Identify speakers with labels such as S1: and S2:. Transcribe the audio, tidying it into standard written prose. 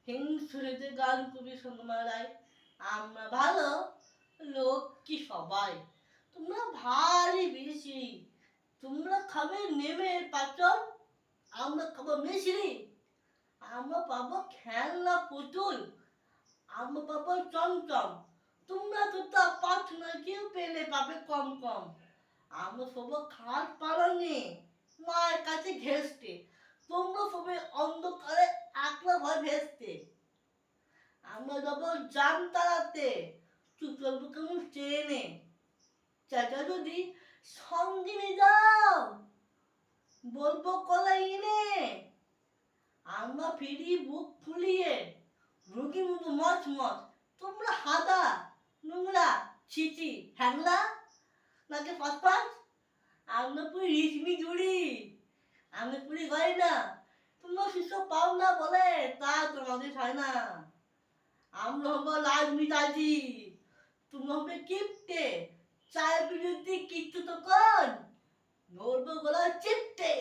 S1: হিংসুরেতে গান কবি সোনমারায় আমরা ভালো লোক কি সবাই তোমরা ভারী বেশি তোমরা খাবে নেমে পাচন আমরা খাবো মিশরি আমরা পাবো খেলনা পুতুল আমরা পাবো চমচম তোমরা তো তা পাচ্ছ না কেউ পেলে পাবে কম কম আমরা সবাই খাট পালানি মায়ের কাছে ঘেসতে তোমরা সবাই অন্ধকারে একলা ভয় ভেসতে আমরা যাবো জান তাড়াতে চুপ চলবো কেমন ট্রেনে চাচা যদি সঙ্গে নিয়ে যাও বলবো কলাই এনে আমরা ফিরি বুক ফুলিয়ে রুগী মতো মচ মচ তোমরা হাদা নোংরা ছিচি হ্যাংলা নাকি পাঁচ আমরা পুরি রিচমি জুড়ি আমি পুরি গাই না তোমরা শিষ্য পাও না বলে তা তোমাদের হয় না আমরা হবো লাল মিতাজি তুমি হবে কিপটে চায়ের বিরুদ্ধে কিচ্ছু তো কর ধরবো গলা চিপটে